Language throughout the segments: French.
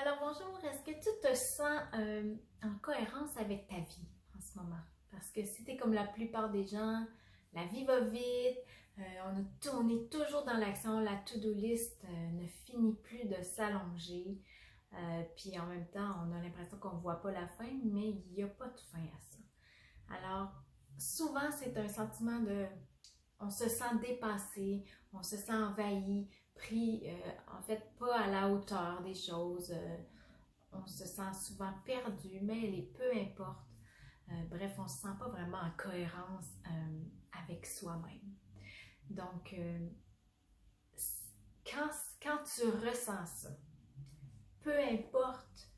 Alors bonjour, est-ce que tu te sens en cohérence avec ta vie en ce moment? Parce que si tu es comme la plupart des gens, la vie va vite, on est toujours dans l'action, la to-do list ne finit plus de s'allonger, puis en même temps, on a l'impression qu'on ne voit pas la fin, mais il n'y a pas de fin à ça. Alors, souvent, c'est un sentiment de on se sent dépassé, on se sent envahi, pris, en fait, pas à la hauteur des choses. On se sent souvent perdu, mais peu importe. Bref, on se sent pas vraiment en cohérence avec soi-même. Donc, quand, quand tu ressens ça, peu importe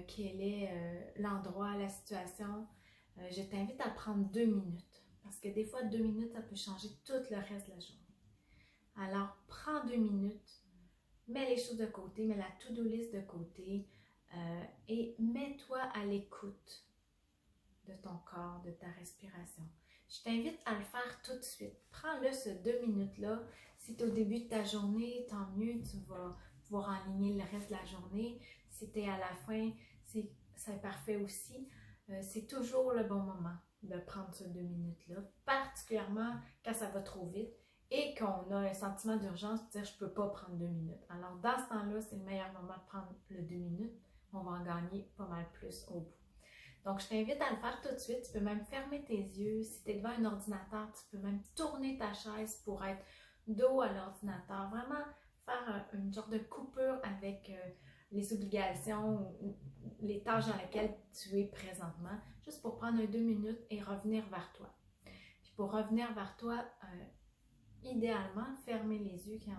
quel est l'endroit, la situation, je t'invite à prendre 2 minutes. Parce que des fois, 2 minutes, ça peut changer tout le reste de la journée. Alors, prends 2 minutes, mets les choses de côté, mets la to-do list de côté et mets-toi à l'écoute de ton corps, de ta respiration. Je t'invite à le faire tout de suite. Prends-le ce 2 minutes-là. Si tu es au début de ta journée, tant mieux, tu vas pouvoir enligner le reste de la journée. Si tu es à la fin, c'est parfait aussi. C'est toujours le bon moment de prendre ce 2 minutes-là, particulièrement quand ça va trop vite et qu'on a un sentiment d'urgence de dire je ne peux pas prendre 2 minutes. Alors dans ce temps-là, c'est le meilleur moment de prendre le 2 minutes. On va en gagner pas mal plus au bout. Donc, je t'invite à le faire tout de suite. Tu peux même fermer tes yeux. Si tu es devant un ordinateur, tu peux même tourner ta chaise pour être dos à l'ordinateur. Vraiment faire une sorte de coupure avec les obligations ou les tâches dans lesquelles tu es présentement, juste pour prendre 2 minutes et revenir vers toi. Puis pour revenir vers toi, idéalement, fermer les yeux quand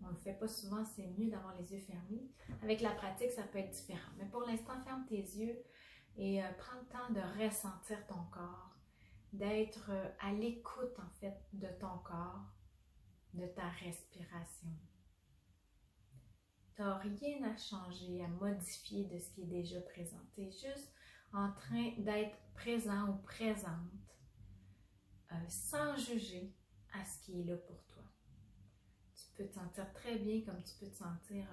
on ne le fait pas souvent, c'est mieux d'avoir les yeux fermés. Avec la pratique, ça peut être différent. Mais pour l'instant, ferme tes yeux et prends le temps de ressentir ton corps, d'être à l'écoute en fait de ton corps, de ta respiration. Tu n'as rien à changer, à modifier de ce qui est déjà présent. Tu es juste en train d'être présent ou présente sans juger à ce qui est là pour toi. Tu peux te sentir très bien comme tu peux te sentir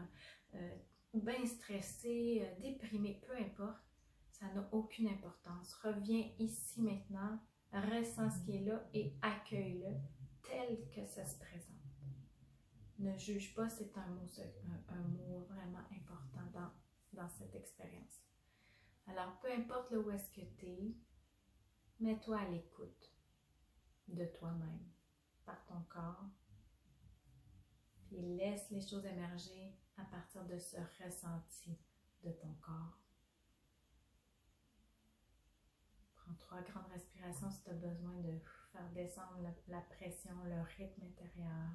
bien stressé, déprimé, peu importe. Ça n'a aucune importance. Reviens ici maintenant, ressens ce qui est là et accueille-le tel que ça se présente. Ne juge pas, c'est un mot vraiment important dans cette expérience. Alors, peu importe là où est-ce que tu es, mets-toi à l'écoute de toi-même, par ton corps, puis laisse les choses émerger à partir de ce ressenti de ton corps. Prends 3 grandes respirations si tu as besoin de faire descendre la pression, le rythme intérieur.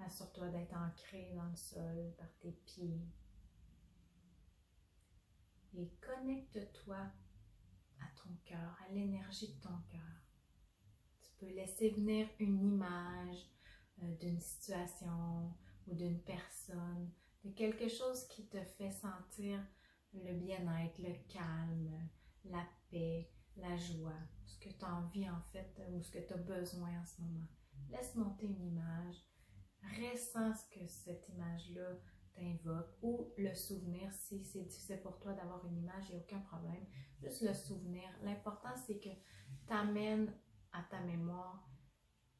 Assure-toi d'être ancré dans le sol par tes pieds. Et connecte-toi à ton cœur, à l'énergie de ton cœur. Tu peux laisser venir une image d'une situation ou d'une personne, de quelque chose qui te fait sentir le bien-être, le calme, la paix, la joie, ce que tu as envie en fait ou ce que tu as besoin en ce moment. Laisse monter une image, ressens ce que cette image-là t'invoque ou le souvenir. Si c'est difficile pour toi d'avoir une image, il n'y a aucun problème. Juste le souvenir. L'important, c'est que tu amènes à ta mémoire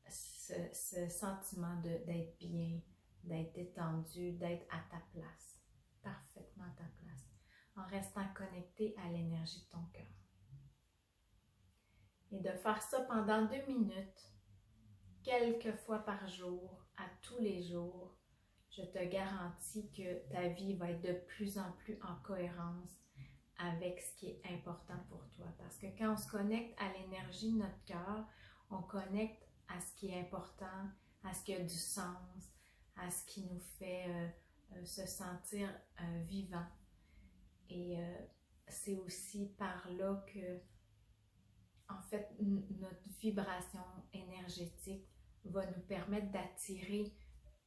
ce sentiment d'être bien, d'être détendu, d'être à ta place, parfaitement à ta place, en restant connecté à l'énergie de ton cœur. Et de faire ça pendant 2 minutes, quelques fois par jour, à tous les jours, je te garantis que ta vie va être de plus en plus en cohérence avec ce qui est important pour toi. Parce que quand on se connecte à l'énergie de notre cœur, on connecte à ce qui est important, à ce qui a du sens, à ce qui nous fait se sentir vivant. Et c'est aussi par là que, en fait, notre vibration énergétique va nous permettre d'attirer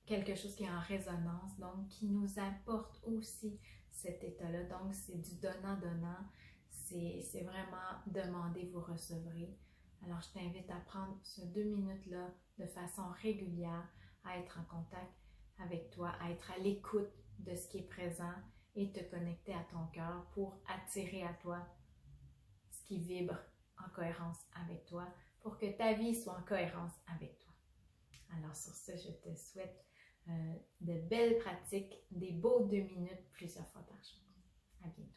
quelque chose qui est en résonance, donc qui nous apporte aussi cet état-là. Donc, c'est du donnant-donnant, c'est vraiment demander, vous recevrez. Alors, je t'invite à prendre ce 2 minutes-là de façon régulière, à être en contact avec toi, à être à l'écoute de ce qui est présent et te connecter à ton cœur pour attirer à toi ce qui vibre en cohérence avec toi, pour que ta vie soit en cohérence avec toi. Alors sur ce, je te souhaite de belles pratiques, des beaux 2 minutes plusieurs fois par jour. À bientôt.